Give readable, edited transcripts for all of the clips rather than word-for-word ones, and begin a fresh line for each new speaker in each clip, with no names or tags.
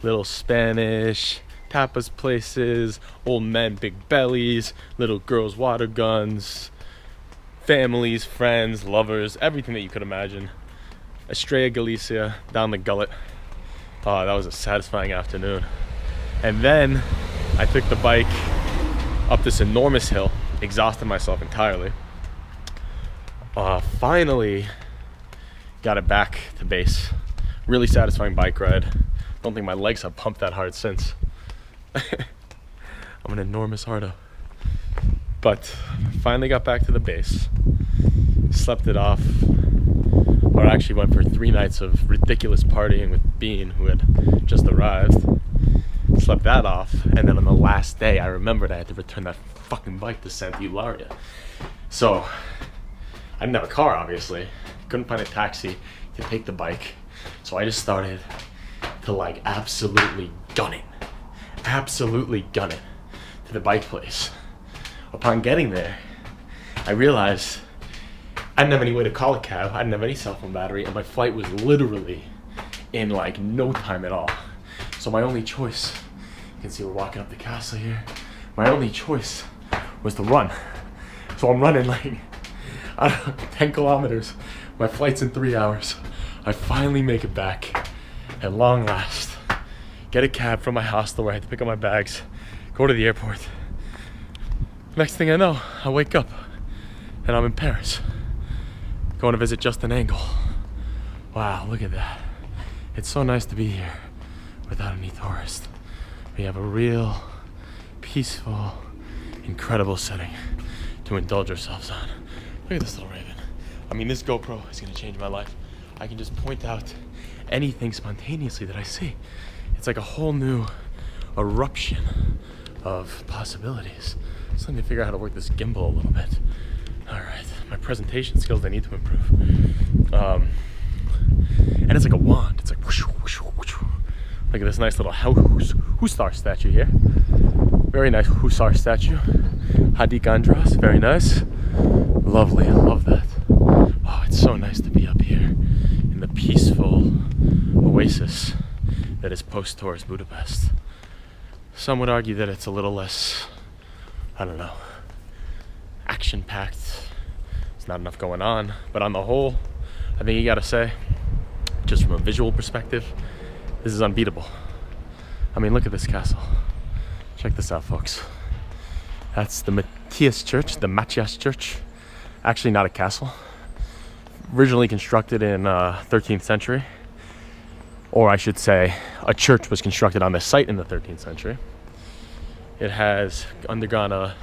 Little Spanish, tapas places, old men, big bellies, little girls, water guns, families, friends, lovers, everything that you could imagine. Estrella Galicia, down the gullet. Oh, that was a satisfying afternoon. And then I took the bike up this enormous hill, exhausted myself entirely. Finally got it back to base. Really satisfying bike ride. Don't think my legs have pumped that hard since. I'm an enormous hardo. But finally got back to the base. Slept it off. Or actually went for 3 nights of ridiculous partying with Bean, who had just arrived. Slept that off. And then on the last day, I remembered I had to return that fucking bike to Santa Eulalia. So I didn't have a car, obviously. Couldn't find a taxi to take the bike. So I just started to like absolutely gun it to the bike place. Upon getting there, I realized I didn't have any way to call a cab. I didn't have any cell phone battery, and my flight was literally in like no time at all. So my only choice, you can see we're walking up the castle here, my only choice was to run. So I'm running like, I don't know, 10 kilometers. My flight's in 3 hours. I finally make it back at long last. Get a cab from my hostel where I had to pick up my bags, go to the airport. Next thing I know, I wake up and I'm in Paris, going to visit Justin Angle. Wow, look at that. It's so nice to be here without any tourists. We have a real, peaceful, incredible setting to indulge ourselves on. Look at this little raven. I mean, this GoPro is gonna change my life. I can just point out anything spontaneously that I see. It's like a whole new eruption of possibilities. So let me figure out how to work this gimbal a little bit. All right, my presentation skills, they need to improve. And it's like a wand. It's like whoosh, whoosh, whoosh. Look at this nice little Hussar statue here. Very nice Hussar statue. Hadik Andras, very nice. Lovely, I love that. Oh, it's so nice to be up here in the peaceful oasis that is post-tourist Budapest. Some would argue that it's a little less, I don't know, action-packed. There's not enough going on, but on the whole, I think you gotta say, just from a visual perspective, this is unbeatable. I mean, look at this castle. Check this out, folks. That's the Matthias Church, the Matthias Church. Actually not a castle. Originally constructed in 13th century. Or I should say, a church was constructed on this site in the 13th century. It has undergone a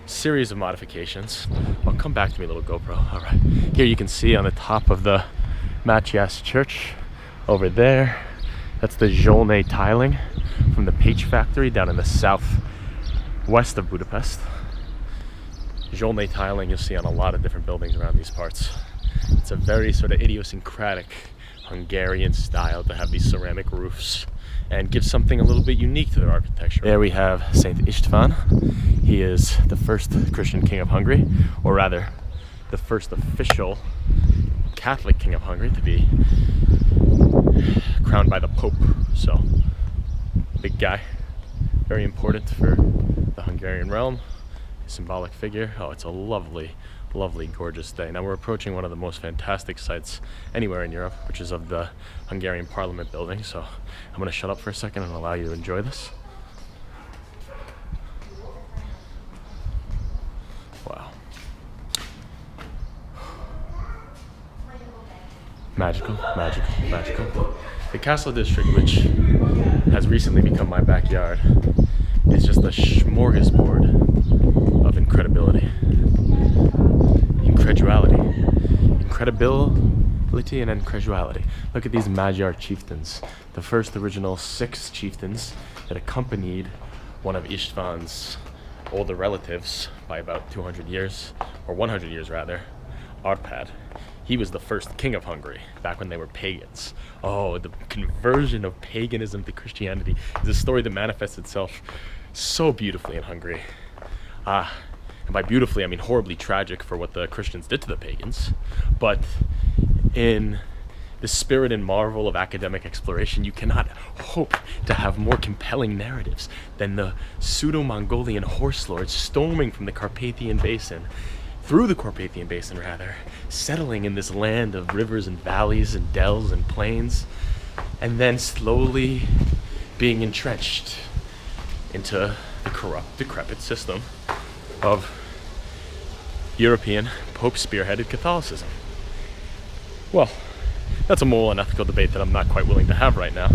series of modifications. Oh, come back to me, little GoPro. All right. Here you can see on the top of the Matthias Church, over there, that's the Jolnay tiling from the Page factory down in the southwest of Budapest. Jolnay tiling you'll see on a lot of different buildings around these parts. It's a very sort of idiosyncratic Hungarian style to have these ceramic roofs and give something a little bit unique to their architecture. There we have Saint István. He is the first Christian king of Hungary, or rather the first official Catholic king of Hungary to be crowned by the Pope. So, big guy, very important for the Hungarian realm. Symbolic figure. Oh, it's a lovely, lovely, gorgeous day. Now we're approaching one of the most fantastic sites anywhere in Europe, which is of the Hungarian Parliament building. So I'm going to shut up for a second and allow you to enjoy this. Wow. Magical, magical, magical. The Castle District, which has recently become my backyard, is just a smorgasbord of incredibility, incredibility and incredulity. Look at these Magyar chieftains, the first original 6 chieftains that accompanied one of István's older relatives by about 200 years, or 100 years rather, Arpad. He was the first king of Hungary back when they were pagans. Oh, the conversion of paganism to Christianity is a story that manifests itself so beautifully in Hungary. And by beautifully, I mean horribly tragic for what the Christians did to the pagans, but in the spirit and marvel of academic exploration, you cannot hope to have more compelling narratives than the pseudo-Mongolian horse lords storming from the Carpathian Basin, through the Carpathian Basin rather, settling in this land of rivers and valleys and dells and plains, and then slowly being entrenched into the corrupt, decrepit system of European Pope-spearheaded Catholicism. Well, that's a moral and ethical debate that I'm not quite willing to have right now.